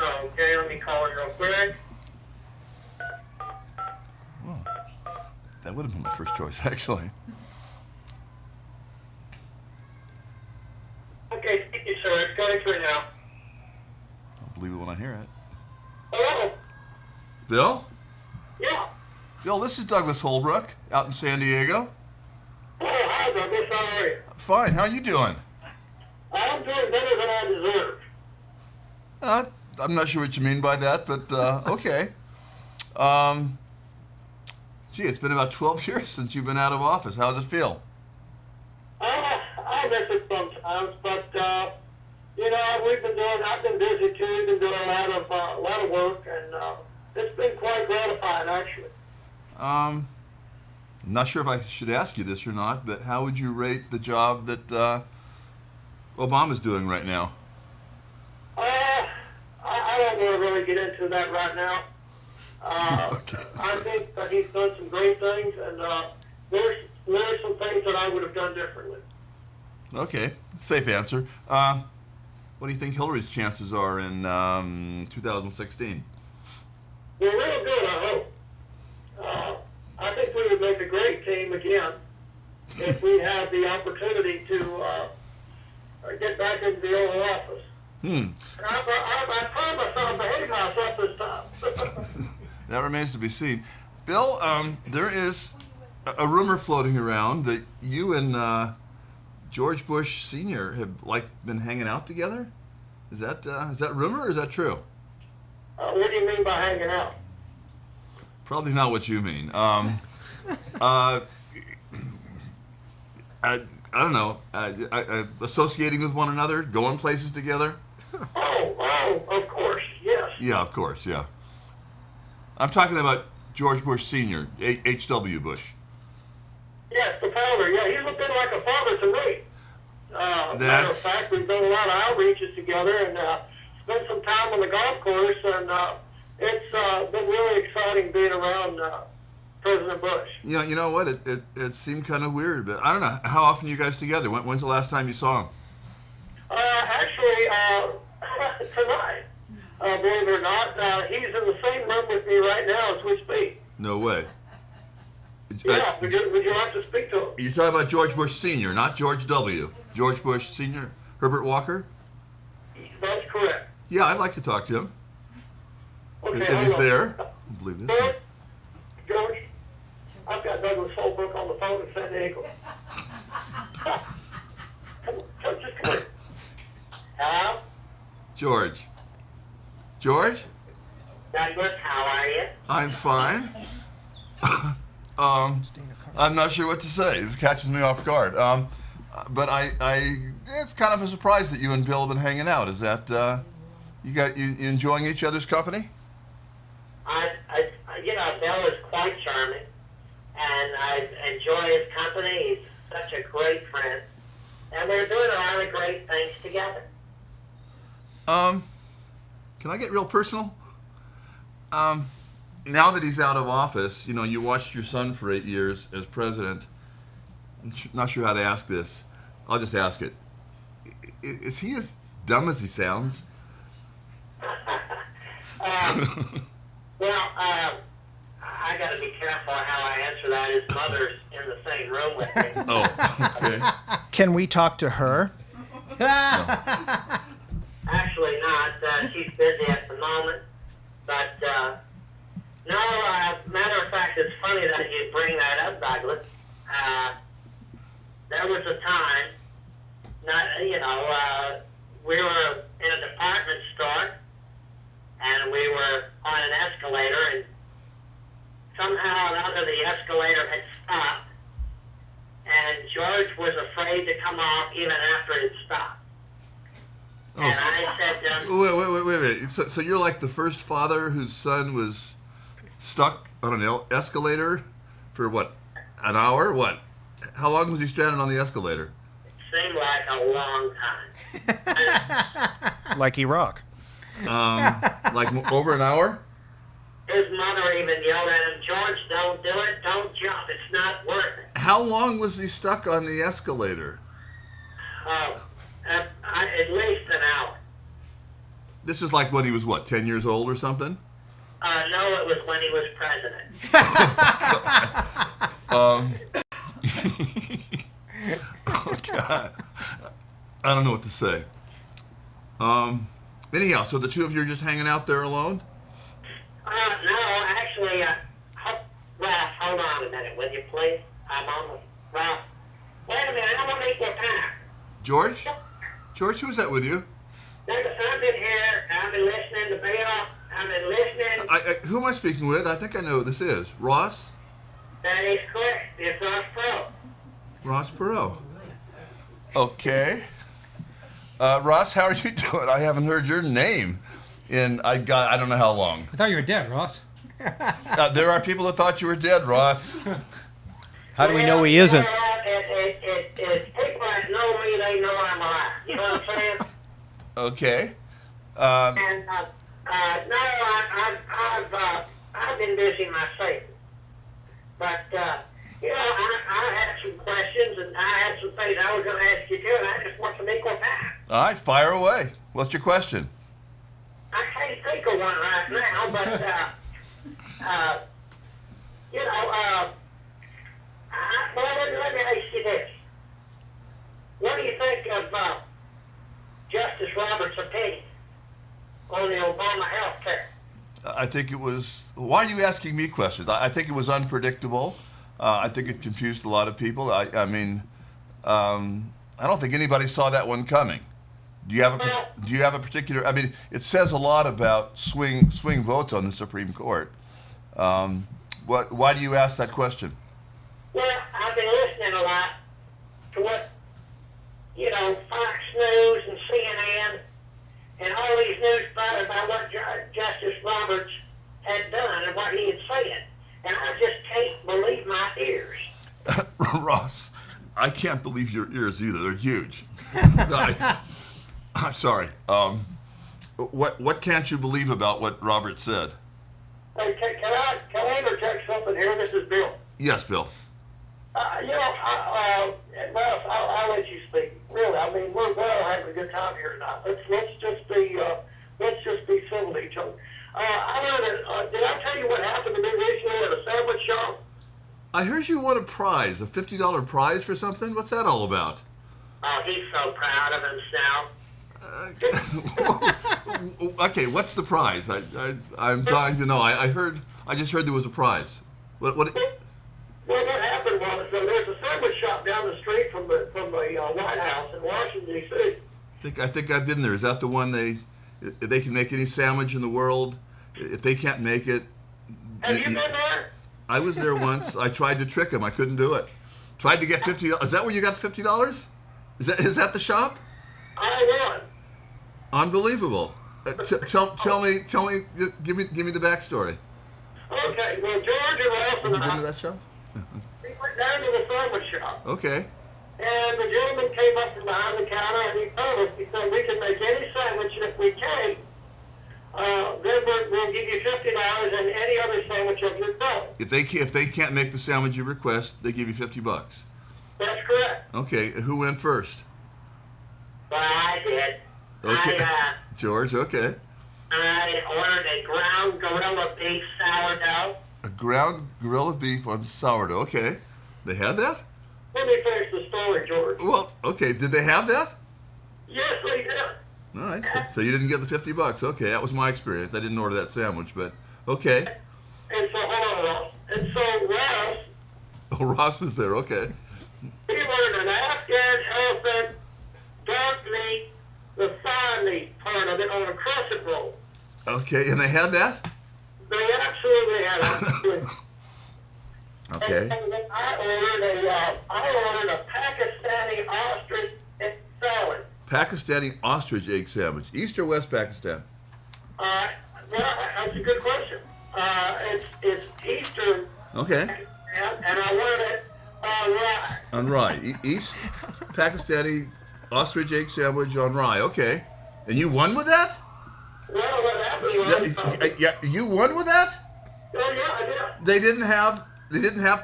Okay, let me call him real quick. Well, that would have been my first choice, actually. Okay, thank you, sir. It's going through now. I'll believe it when I hear it. Hello? Bill? Yeah. Bill, this is Douglas Holbrook out in San Diego. Oh, hi, Douglas. How are you? Fine. How are you doing? I'm doing better than I deserve. I'm not sure what you mean by that, but okay. Gee, it's been about 12 years since you've been out of office. How does it feel? I miss it sometimes, but I've been busy too. We've been doing a lot of work, and it's been quite gratifying, actually. I'm not sure if I should ask you this or not, but how would you rate the job that Obama's doing right now? I don't want to really get into that right now. Okay. I think that he's done some great things, and there's some things that I would have done differently. Okay, safe answer. What do you think Hillary's chances are in 2016? They're real good, I hope. I think we would make a great team again if we had the opportunity to get back into the Oval Office. I promise I'll behave myself this time. That remains to be seen. Bill, there is a rumor floating around that you and George Bush Sr. have been hanging out together. Is that rumor or is that true? What do you mean by hanging out? Probably not what you mean. I don't know. Associating with one another, going places together. Oh, of course, yes. Yeah, of course, yeah. I'm talking about George Bush Sr., H.W. Bush. Yes, the father. Yeah, he's a bit like a father to me. Matter of fact, we've done a lot of outreaches together and spent some time on the golf course, and it's been really exciting being around President Bush. Yeah, you know what? It seemed kind of weird, but I don't know. How often are you guys together? When's the last time you saw him? Actually, tonight. Believe it or not, he's in the same room with me right now as we speak. No way. Yeah, would you like to speak to him? You're talking about George Bush Sr., not George W. George Bush Sr., Herbert Walker? That's correct. Yeah, I'd like to talk to him. Okay, if he's there. I believe this. George, I've got Douglas Holbrook on the phone in San Diego. Just come here. Hello? George. George? Douglas, how are you? I'm fine. I'm not sure what to say. This catches me off guard. But it's kind of a surprise that you and Bill have been hanging out. Is that you enjoying each other's company? Bill is quite charming, and I enjoy his company. He's such a great friend, and we're doing a lot of great things together. Can I get real personal? Now that he's out of office, you watched your son for 8 years as president. I'm not sure how to ask this. I'll just ask it. Is he as dumb as he sounds? I got to be careful how I answer that. His mother's in the same room with me. Oh, okay. Can we talk to her? No. Actually not. She's busy at the moment. But, matter of fact, it's funny that you bring that up, Douglas. There was a time, we were in a department store, and we were on an escalator, and somehow or another the escalator had stopped, and George was afraid to come off even after it stopped. Oh, and I said to him... Wait. So you're like the first father whose son was stuck on an escalator for, what, an hour? What? How long was he stranded on the escalator? It seemed like a long time. Like Iraq. Like over an hour? His mother even yelled at him, George, don't do it, don't jump, it's not worth it. How long was he stuck on the escalator? At least an hour. This is like when he was, what, 10 years old or something? No, it was when he was president. Oh, God. I don't know what to say. Anyhow, so the two of you are just hanging out there alone? No, actually, Ralph, hold on a minute, will you please? I'm on the, Ralph, wait a minute, I want to make your time. George? George, who's that with you? Notice I've been here, I've been listening to Perot, I've been listening. Who am I speaking with? I think I know who this is. Ross? That is correct, it's Ross Perot. Ross Perot. Okay. Ross, how are you doing? I haven't heard your name in, I don't know how long. I thought you were dead, Ross. There are people that thought you were dead, Ross. How do we know he isn't? It's people that know me, they know I'm alive. You know what I'm saying? Okay. And no, I've been busy myself. But you know, I had some questions and I had some things I was going to ask you too, and I just want some equal time. All right, fire away. What's your question? I can't think of one right now, but you know, let me ask you this: what do you think of Justice Roberts' opinion on the Obama health care? I think it was. Why are you asking me questions? I think it was unpredictable. I think it confused a lot of people. I don't think anybody saw that one coming. Do you have a particular? I mean, it says a lot about swing votes on the Supreme Court. Why do you ask that question? Well, I've been listening a lot to what, you know, Fox News and CNN and all these news about what Justice Roberts had done and what he had said. And I just can't believe my ears. Ross, I can't believe your ears either. They're huge. I'm sorry. What can't you believe about what Robert said? Hey, can I interject something here? This is Bill. Yes, Bill. You know, Ralph, I'll let you speak. Really, I mean, we're all having a good time here tonight. Let's just be civil to each other. I learned did I tell you what happened to me recently at a sandwich shop? I heard you won a prize, a $50 prize for something. What's that all about? Oh, he's so proud of himself. Okay, what's the prize? I'm dying to know. I just heard there was a prize. What? Well, what happened was there's a sandwich shop down the street from the White House in Washington D.C. I think I've been there. Is that the one they can make any sandwich in the world? If they can't make it, Have you been there? I was there once. I tried to trick him. I couldn't do it. Tried to get $50. Is that where you got the $50? Is that the shop? I won. Unbelievable. Tell me. Give me the backstory. Okay. Well, George and Ralph Have you and been to I, that shop? we went down to the sandwich shop. Okay. And the gentleman came up from behind the counter and he told us, he said, we can make any sandwich, and if we can, then we'll give you $50 and any other sandwich of your choice. If they can't make the sandwich you request, they give you $50. That's correct. Okay. Who went first? Well, I did. Okay. George. Okay. I ordered a ground gorilla beef sourdough. A ground gorilla beef on sourdough. Okay. They had that? Let me finish the story, George. Well, okay. Did they have that? Yes, they did. All right. So you didn't get the $50. Okay. That was my experience. I didn't order that sandwich, but okay. And so, hold on, Ross. And so, Ross, Oh, Ross was there. Okay. he ordered an Afghan elephant, dark meat, the thigh meat part of it on a crescent roll. Okay. And they had that? They absolutely had it. Okay. And then I ordered a Pakistani ostrich salad. Pakistani ostrich egg sandwich. East or West Pakistan? Well, that's a good question. It's Eastern. Okay. And I wanted it on rye. On rye. East Pakistani ostrich egg sandwich on rye. Okay. And you won with that? Well, what happened was... Yeah, you won with that? Oh, yeah, I did. They didn't have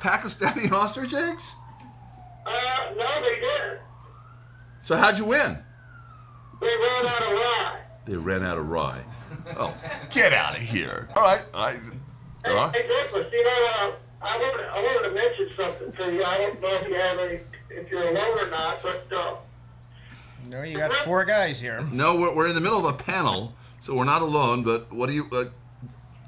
Pakistani ostrich eggs? No, they didn't. So how'd you win? They ran out of rye. They ran out of rye. Oh, get out of here. All right. Hey, Douglas, you know, I wanted to mention something to you. I don't know if you have any, if you're alone or not, but No, you got 4 guys here. No, we're in the middle of a panel, so we're not alone. But what do you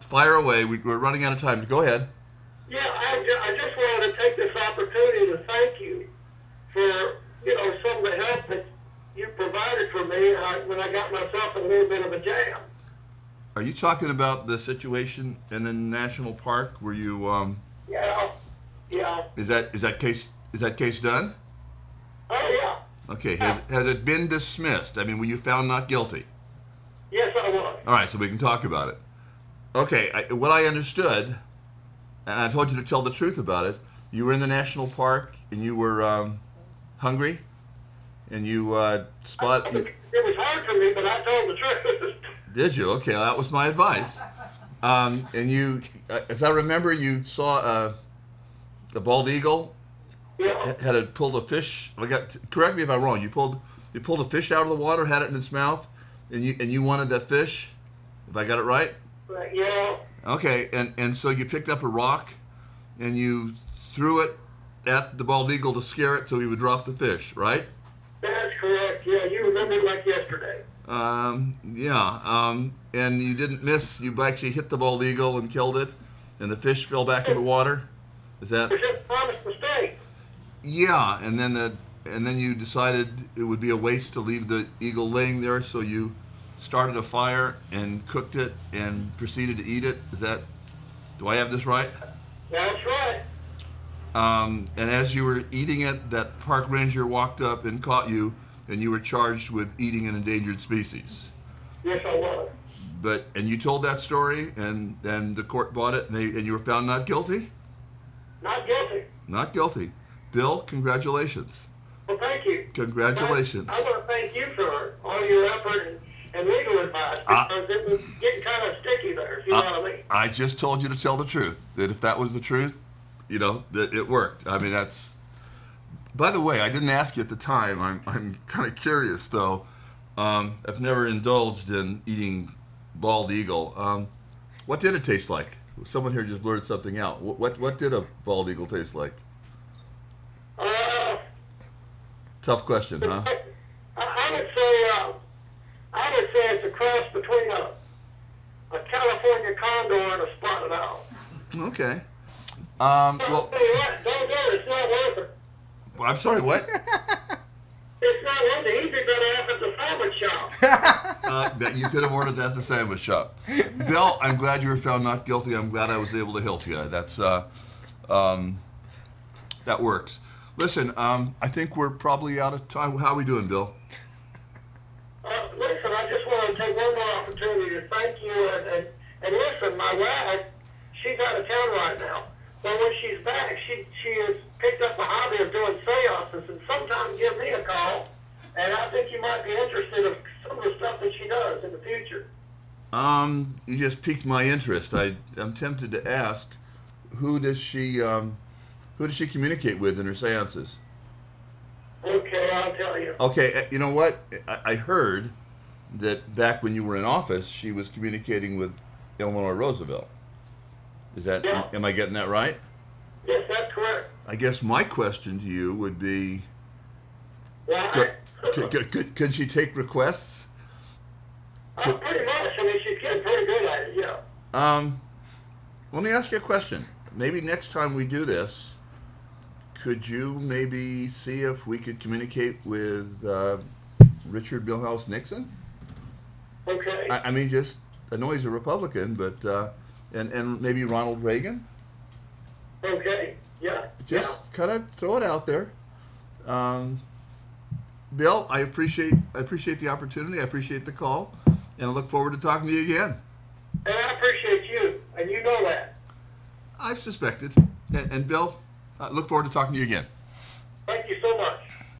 fire away? We're running out of time. Go ahead. yeah, I just wanted to take this opportunity to thank you for, you know, some of the help that you provided for me when I got myself in a little bit of a jam. Are you talking about the situation in the national park where you Yeah. is that case done? Oh, yeah. Okay. Has it been dismissed? I mean, were you found not guilty? Yes, I was. All right, so we can talk about it. Okay, what I understood, and I told you to tell the truth about it. You were in the national park and you were hungry, and you It was hard for me, but I told the truth. Did you? Okay, well, that was my advice. And you, as I remember, you saw a bald eagle. Yeah. Had it pulled a fish. Correct me if I'm wrong. You pulled a fish out of the water, had it in its mouth, and you wanted that fish. If I got it right. Yeah. Okay, and so you picked up a rock, and you threw it at the bald eagle to scare it, so he would drop the fish. Right? That's correct. Yeah, you remember it like yesterday. And you didn't miss. You actually hit the bald eagle and killed it, and the fish fell back in the water. Is that? It was just an honest mistake. Yeah, and then you decided it would be a waste to leave the eagle laying there, so you started a fire and cooked it and proceeded to eat it. Is that? Do I have this right? That's right. And as you were eating it, that park ranger walked up and caught you, and you were charged with eating an endangered species. Yes, I was. And you told that story, and then the court bought it, and you were found not guilty? Not guilty. Not guilty. Bill, congratulations. Well, thank you. Congratulations. I want to thank you for all your effort and legal advice, because it was getting kind of sticky there, if you know what I mean. I just told you to tell the truth. That if that was the truth, you know, that it worked. I mean, that's... By the way, I didn't ask you at the time. I'm kind of curious, though. I've never indulged in eating bald eagle. What did it taste like? Someone here just blurted something out. What did a bald eagle taste like? Tough question, huh? I would say it's a cross between a California condor and a spotted owl. Okay. Well, don't do it. It's not worth it. I'm sorry, what? It's not worth it. He's better off at the sandwich shop. That you could have ordered that at the sandwich shop. Bill, I'm glad you were found not guilty. I'm glad I was able to help you. That's that works. Listen, I think we're probably out of time. How are we doing, Bill? Listen, I just want to take one more opportunity to thank you. And listen, my wife, she's out of town right now. But when she's back, she has picked up a hobby of doing seances and sometimes give me a call. And I think you might be interested in some of the stuff that she does in the future. You just piqued my interest. I'm tempted to ask, who does she communicate with in her seances? Okay, I'll tell you. Okay, you know what? I heard that back when you were in office, she was communicating with Eleanor Roosevelt. Is that? Yeah. Am I getting that right? Yes, that's correct. I guess my question to you would be, Well, can she take requests? pretty much. I mean, she's getting pretty good at it, yeah. Let me ask you a question. Maybe next time we do this, could you maybe see if we could communicate with Richard Milhouse Nixon? Okay. I mean, I know he's a Republican, but and maybe Ronald Reagan. Okay. Yeah. Just kind of throw it out there. Bill, I appreciate the opportunity. I appreciate the call, and I look forward to talking to you again. And I appreciate you, and you know that. I've suspected. And Bill, I look forward to talking to you again. Thank you so much.